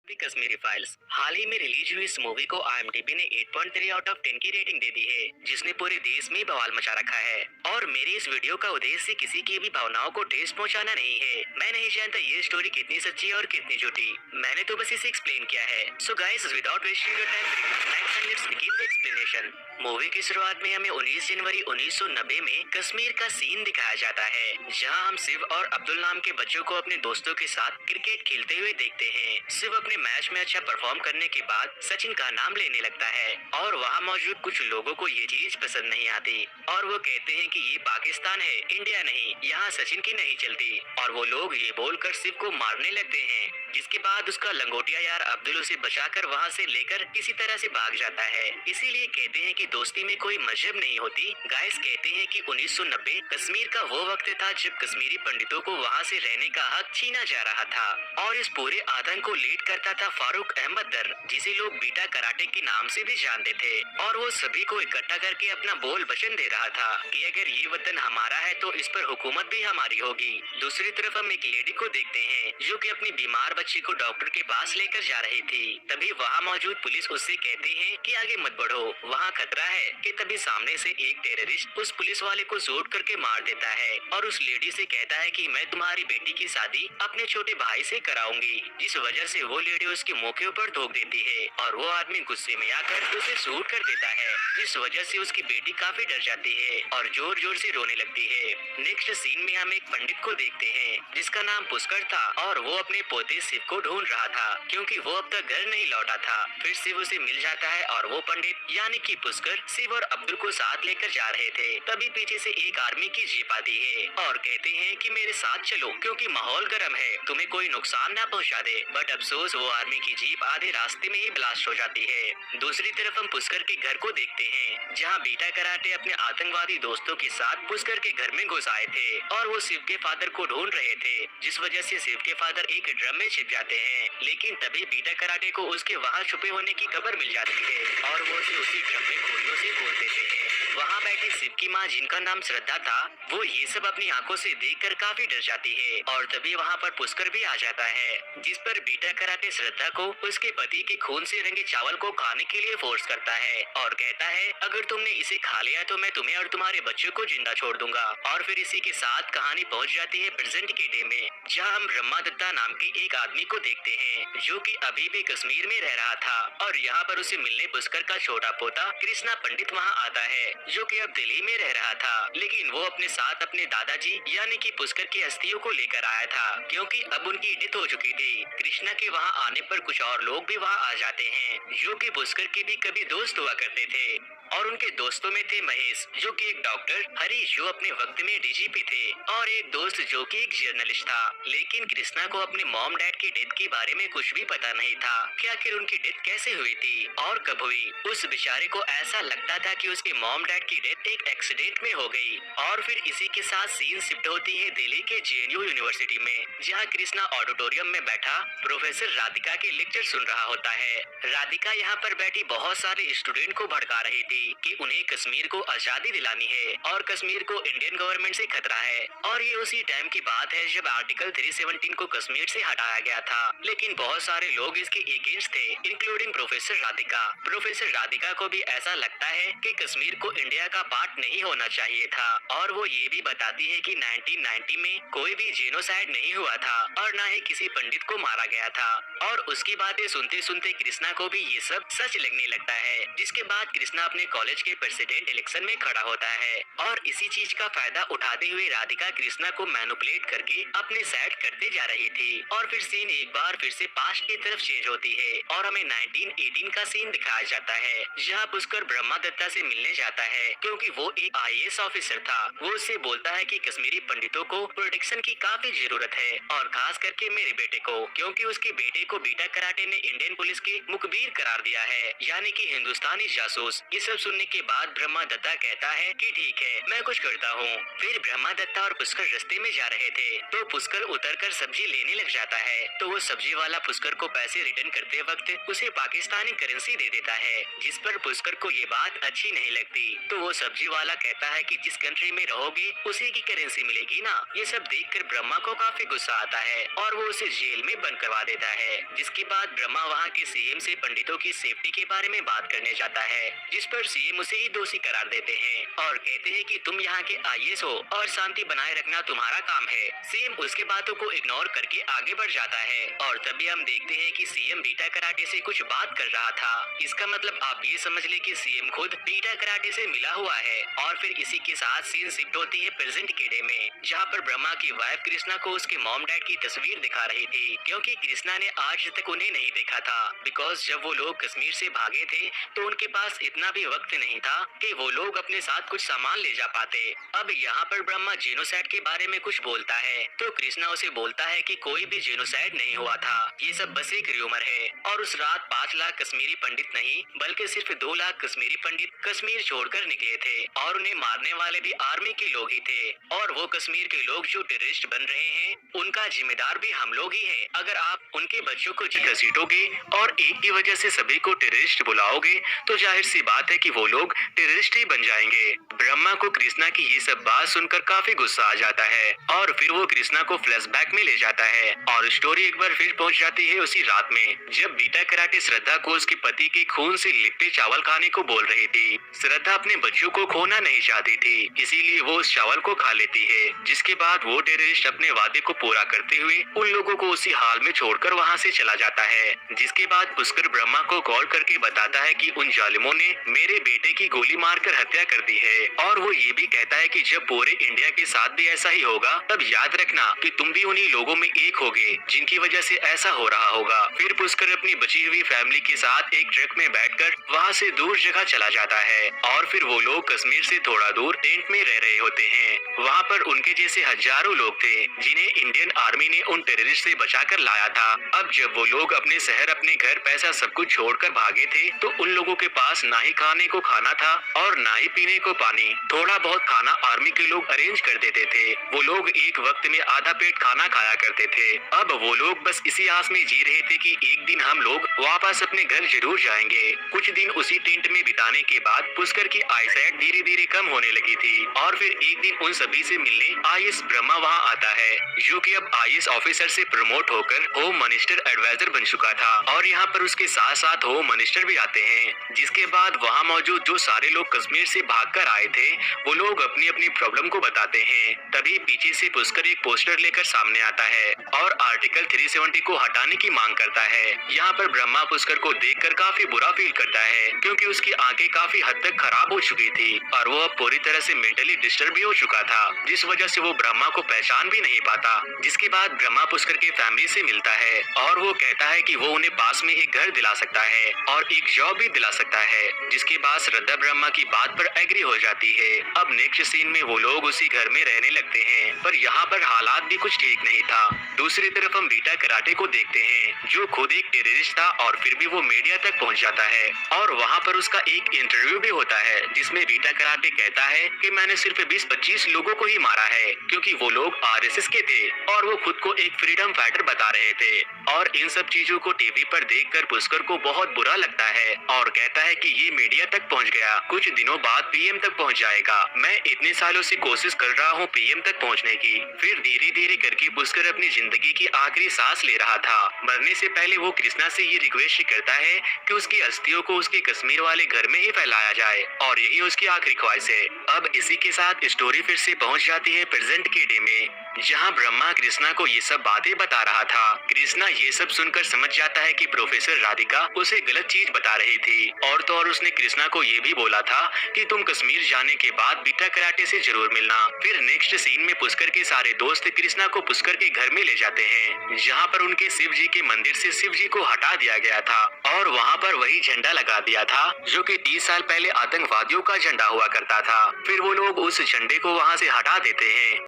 दी Kashmiri files हाल ही में release हुई इस मूवी को IMDb ने 8.3 आउट ऑफ 10 की रेटिंग दे दी है, जिसने पूरे देश में बवाल मचा रखा है। और मेरे इस वीडियो का उद्देश्य किसी की भी भावनाओं को ठेस पहुंचाना नहीं है। मैं नहीं जानता ये स्टोरी कितनी सच्ची है और कितनी झूठी, मैंने तो बस इसे एक्सप्लेन किया है। So guys, without wasting your time, let's begin the explanation. Movie की शुरुआत में हमें 19 जनवरी 1990 में कश्मीर का सीन दिखाया जाता है, जहां हम शिव और अब्दुल नाम के बच्चों को अपने दोस्तों के साथ क्रिकेट खेलते हुए देखते हैं। शिव अपने मैच में अच्छा परफॉर्म करने के बाद सचिन का नाम लेने लगता है और वहां मौजूद कुछ लोगों को ये चीज पसंद नहीं आती और वो कहते हैं कि ये पाकिस्तान है, इंडिया नहीं, यहाँ सचिन की नहीं चलती। और वो लोग ये बोलकर शिव को मारने लगते हैं, जिसके बाद उसका लंगोटिया यार अब्दुल उसे बचाकर वहाँ से लेकर किसी तरह से भाग जाता है। इसीलिए कहते हैं कि दोस्ती में कोई मजहब नहीं होती। गाइस, कहते हैं कि 1990 कश्मीर का वो वक्त था जब कश्मीरी पंडितों को वहाँ से रहने का हक छीना जा रहा था और इस पूरे आतंक को लीड करता था फारूक अहमद दर, जिसे लोग बीटा कराटे के नाम से भी जानते थे। और वो सभी को इकट्ठा करके अपना बोल वचन दे रहा था कि अगर ये वतन हमारा है तो इस पर हुकूमत भी हमारी होगी। दूसरी तरफ हम एक लेडी को देखते हैं जो कि अपनी बीमार बच्ची को डॉक्टर के पास लेकर जा रही थी। तभी वहाँ मौजूद पुलिस उससे कहते हैं कि आगे मत बढ़ो, वहाँ खतरा है। कि तभी सामने से एक टेररिस्ट उस पुलिस वाले को शूट करके मार देता है और उस लेडी से कहता है कि मैं तुम्हारी बेटी की शादी अपने छोटे भाई से कराऊंगी। जिस वजह से वो लेडी उसके मुंह के ऊपर थूक देती है और वो आदमी गुस्से में आकर उसे शूट कर देता है, जिस वजह से उसकी बेटी काफी डर जाती है और जोर जोर से रोने लगती है। नेक्स्ट सीन में हम एक पंडित को देखते हैं जिसका नाम पुष्कर था और वो अपने पोते शिव को ढूंढ रहा था क्योंकि वो अब तक घर नहीं लौटा था। फिर शिव उसे मिल जाता है और वो पंडित यानी कि पुष्कर शिव और अब्दुल को साथ लेकर जा रहे थे। तभी पीछे से एक आर्मी की जीप आती है और कहते हैं कि मेरे साथ चलो क्योंकि माहौल गर्म है, तुम्हें कोई नुकसान ना पहुंचा दे। बट अफसोस वो आर्मी की जीप आधे रास्ते में ही ब्लास्ट हो जाती है। दूसरी तरफ हम पुष्कर के घर को देखते हैं जहाँ बीटा कराटे अपने आतंकवादी दोस्तों के साथ पुष्कर के घर में घुस आए थे और वो शिव के फादर को ढूंढ रहे थे, जिस वजह से शिव के फादर एक ड्रम में छिप जाते हैं। लेकिन तभी बीटा कराटे को उसके वहाँ छुपे होने की खबर मिल जाती है और वो उसे उसी ड्रम में गोलियों से भून देते हैं। वहाँ बैठी शिव की माँ जिनका नाम श्रद्धा था, वो ये सब अपनी आंखों से देखकर काफी डर जाती है और तभी वहाँ पर पुष्कर भी आ जाता है, जिस पर बीटा कराटे श्रद्धा को उसके पति के खून से रंगे चावल को खाने के लिए फोर्स करता है और कहता है अगर तुमने इसे खा लिया तो मैं तुम्हें और तुम्हारे बच्चों को जिंदा छोड़ दूंगा। और फिर इसी के साथ कहानी पहुंच जाती है प्रेजेंट के डे में, जहां हम ब्रह्मा दत्ता नाम के एक आदमी को देखते हैं जो कि अभी भी कश्मीर में रह रहा था और यहाँ पर उसे मिलने पुष्कर का छोटा पोता कृष्णा पंडित वहाँ आता है जो कि अब दिल्ली में रह रहा था। लेकिन वो अपने साथ अपने दादाजी यानी कि पुष्कर की अस्थियों को लेकर आया था क्योंकि अब उनकी डेथ हो चुकी थी। कृष्णा के वहाँ आने पर कुछ और लोग भी वहाँ आ जाते हैं जो कि पुष्कर के भी कभी दोस्त हुआ करते थे और उनके दोस्तों में थे महेश जो कि एक डॉक्टर, हरीश जो अपने वक्त में डीजीपी थे और एक दोस्त जो कि एक जर्नलिस्ट था। लेकिन कृष्णा को अपने मॉम डैड की डेथ के बारे में कुछ भी पता नहीं था कि आखिर उनकी डेथ कैसे हुई थी और कब हुई। उस बेचारे को ऐसा लगता था कि उसके मॉम डैड की डेथ एक एक्सीडेंट में हो गई। और फिर इसी के साथ सीन शिफ्ट होती है दिल्ली के JNU यूनिवर्सिटी में, जहाँ कृष्णा ऑडिटोरियम में बैठा प्रोफेसर राधिका के लेक्चर सुन रहा होता है। राधिका यहाँ पर बैठी बहुत सारे स्टूडेंट को भड़का रही थी कि उन्हें कश्मीर को आजादी दिलानी है और कश्मीर को इंडियन गवर्नमेंट से खतरा है। और ये उसी टाइम की बात है जब आर्टिकल 317 को कश्मीर से हटाया गया था। लेकिन बहुत सारे लोग इसके अगेंस्ट थे, including professor Radhika. Professor Radhika को भी ऐसा लगता है कि कश्मीर को इंडिया का पार्ट नहीं होना चाहिए था और वो ये भी बताती है कि 1990 में कोई भी जेनोसाइड नहीं हुआ था और न ही किसी पंडित को मारा गया था। और उसकी बातें सुनते सुनते कृष्णा को भी ये सब सच लगने लगता है, जिसके बाद कृष्णा अपने कॉलेज के प्रेसिडेंट इलेक्शन में खड़ा होता है और इसी चीज का फायदा उठाते हुए राधिका कृष्णा को मैनिपुलेट करके अपने साइड करते जा रही थी। और फिर सीन एक बार फिर से पास्ट की तरफ चेंज होती है और हमें 1918 का सीन दिखाया जाता है, जहाँ पुष्कर ब्रह्मा दत्ता से मिलने जाता है क्योंकि वो एक IAS ऑफिसर था। वो उससे बोलता है कि कश्मीरी पंडितों को प्रोटेक्शन की काफी जरूरत है और खास करके मेरे बेटे को, क्योंकि उसके बेटे को बीटा कराटे ने इंडियन पुलिस के मुखबिर करार दिया है, यानी कि हिंदुस्तानी जासूस। ये सब सुनने के बाद ब्रह्मा दत्ता कहता है कि ठीक है, मैं कुछ करता हूँ। फिर ब्रह्मा दत्ता और पुष्कर रास्ते में जा रहे थे तो पुष्कर उतरकर सब्जी लेने लग जाता है, तो वो सब्जी वाला पुष्कर को पैसे रिटर्न करते वक्त उसे पाकिस्तानी करेंसी दे देता है, जिस पर पुष्कर को ये बात अच्छी नहीं लगती। तो वो सब्जी वाला कहता है कि जिस कंट्री में रहोगे उसी की करेंसी मिलेगी ना। ये सब देखकर ब्रह्मा को काफी गुस्सा आता है और वो उसे जेल में बंद करवा देता है। जिसके बाद ब्रह्मा वहाँ के सीएम से पंडितों की सेफ्टी के बारे में बात करने जाता है, जिस पर सीएम उसे ही दोषी करार देते हैं और कहते हैं कि तुम यहाँ के आईएएस हो और शांति बनाए रखना तुम्हारा काम है। सीएम उसके बातों को इग्नोर करके आगे बढ़ जाता है और तभी हम देखते हैं कि सीएम बीटा कराटे से कुछ बात कर रहा था। इसका मतलब आप ये समझ ले कि सीएम खुद बीटा कराटे से मिला हुआ है। और फिर इसी के साथ सीन शिफ्ट होती है प्रेजेंट के डे में, जहाँ पर ब्रह्मा की वाइफ कृष्णा को उसके मॉम डैड की तस्वीर दिखा रही थी, क्योंकि कृष्णा ने आज तक उन्हें नहीं देखा था। बिकॉज जब वो लोग कश्मीर से भागे थे तो उनके पास इतना भी वक्त नहीं था कि वो लोग अपने साथ कुछ सामान ले जा पाते। अब यहाँ पर ब्रह्मा जेनोसाइड के बारे में कुछ बोलता है तो कृष्णा उसे बोलता है कि कोई भी जेनोसाइड नहीं हुआ था, ये सब बस एक र्यूमर है। और उस रात 5 लाख कश्मीरी पंडित नहीं बल्कि सिर्फ 2 लाख कश्मीरी पंडित कश्मीर छोड़कर निकले थे और उन्हें मारने वाले भी आर्मी के लोग ही थे। और वो कश्मीर के लोग जो टेररिस्ट बन रहे हैं उनका जिम्मेदार भी हम लोग ही हैं। अगर आप उनके बच्चों को घसीटोगे और एक की वजह से सभी को टेररिस्ट बुलाओगे तो जाहिर सी बात है कि वो लोग टेररिस्ट ही बन जाएंगे। ब्रह्मा को कृष्णा की ये सब बात सुनकर काफी गुस्सा आ जाता है और फिर वो कृष्णा को फ्लैशबैक में ले जाता है और स्टोरी एक बार फिर पहुंच जाती है उसी रात में, जब बीटा कराटे श्रद्धा को उसके पति के खून से लिपटे चावल खाने को बोल रही थी। श्रद्धा अपने बच्चों को खोना नहीं चाहती थी, इसीलिए वो उस चावल को खा लेती है। जिसके बाद वो टेररिस्ट अपने वादे को पूरा करते हुए उन लोगों को उसी हाल में छोड़कर वहाँ से चला जाता है। जिसके बाद पुष्कर ब्रह्मा को कॉल करके बताता है कि उन जालिमों ने मेरे बेटे की गोली मारकर हत्या कर दी है और वो ये भी कहता है कि जब पूरे इंडिया के साथ भी ऐसा ही होगा तब याद रखना कि तुम भी उन्हीं लोगों में एक होगे जिनकी वजह से ऐसा हो रहा होगा। फिर पुष्कर अपनी बची हुई फैमिली के साथ एक ट्रक में बैठकर वहाँ से दूर जगह चला जाता है और फिर वो लोग कश्मीर से थोड़ा दूर टेंट में रह रहे होते हैं। वहाँ पर उनके जैसे हजारों लोग थे जिन्हें इंडियन आर्मी ने उन टेररिस्ट से बचाकर लाया था। अब जब वो लोग अपने शहर, अपने घर, पैसा सब कुछ छोड़कर भागे थे तो उन लोगों के पास ना ही खाने को खाना था और ना ही पीने को पानी। थोड़ा बहुत खाना आर्मी के लोग अरेंज कर देते थे। वो लोग एक वक्त में आधा पेट खाना खाया करते थे। अब वो लोग बस इसी आस में जी रहे थे कि एक दिन हम लोग वापस अपने घर जरूर जाएंगे। कुछ दिन उसी टेंट में बिताने के बाद पुष्कर की आईसाइट धीरे धीरे कम होने लगी थी और फिर एक दिन उन सभी से मिलने आईएएस ब्रह्मा वहाँ आता है, जो कि अब आईएएस ऑफिसर से प्रमोट होकर होम मिनिस्टर एडवाइजर बन चुका था और यहाँ पर उसके साथ साथ होम मिनिस्टर भी आते हैं। जिसके बाद वहाँ मौजूद जो सारे लोग कश्मीर से भागकर आए थे वो लोग अपनी अपनी प्रॉब्लम को बताते हैं। तभी पीछे से पुष्कर एक पोस्टर लेकर सामने आता है और आर्टिकल 370 को हटाने की मांग करता है। यहाँ पर ब्रह्मा पुष्कर को देखकर काफी बुरा फील करता है क्योंकि उसकी आंखें काफी हद तक खराब हो चुकी थी और वो अब पूरी तरह से मेंटली डिस्टर्ब भी हो चुका था, जिस वजह से वो ब्रह्मा को पहचान भी नहीं पाता। जिसके बाद ब्रह्मा पुष्कर की फैमिली से मिलता है और वो कहता है कि वो उन्हें पास में एक घर दिला सकता है और एक जॉब भी दिला सकता है। जिसके बाद श्रद्धा ब्रह्मा की बात पर एग्री हो जाती है। अब नेक्स्ट सीन में वो लोग उसी घर में रहने लगते हैं, पर यहाँ पर हालात भी कुछ ठीक नहीं था। दूसरी तरफ हम बीटा कराटे को देखते हैं जो खुद एक टेररिस्ट था और फिर भी वो मीडिया तक पहुँच जाता है और वहाँ पर उसका एक इंटरव्यू भी होता है जिसमें बीटा कराटे कहता है कि मैंने सिर्फ 20-25 लोगों को ही मारा है क्योंकि वो लोग आरएसएस के थे और वो खुद को एक फ्रीडम फाइटर बता रहे थे। और इन सब चीजों को टीवी पर देखकर पुष्कर को बहुत बुरा लगता है और कहता है कि ये मीडिया तक पहुंच गया, कुछ दिनों बाद पीएम तक पहुंच जाएगा। मैं इतने सालों से कोशिश कर रहा हूं पीएम तक पहुंचने की। फिर धीरे धीरे करके पुष्कर अपनी जिंदगी की आखिरी सांस ले रहा था। मरने से पहले वो कृष्णा से ये रिक्वेस्ट करता है कि उसकी अस्थियों को उसके कश्मीर वाले घर में ही फैलाया जाए और यही उसकी आखिरी ख्वाहिश है। अब इसी के साथ स्टोरी फिर से पहुंच जाती है प्रेजेंट के डे में, जहां ब्रह्मा कृष्णा को ये सब बातें बता रहा था। कृष्णा ये सब सुनकर समझ जाता है कि प्रोफेसर राधिका उसे गलत चीज बता रही थी और तो और उसने कृष्णा को ये भी बोला था कि तुम कश्मीर जाने के बाद बीटा कराटे से जरूर मिलना। फिर नेक्स्ट सीन में पुष्कर के सारे दोस्त कृष्णा को पुष्कर के घर में ले जाते हैं जहाँ पर उनके शिव जी के मंदिर से शिव जी को हटा दिया गया था और वहाँ पर वही झंडा लगा दिया था जो कि 30 साल पहले आतंकवादियों का झंडा हुआ करता था। फिर वो लोग उस झंडे को वहाँ से हटा देते हैं।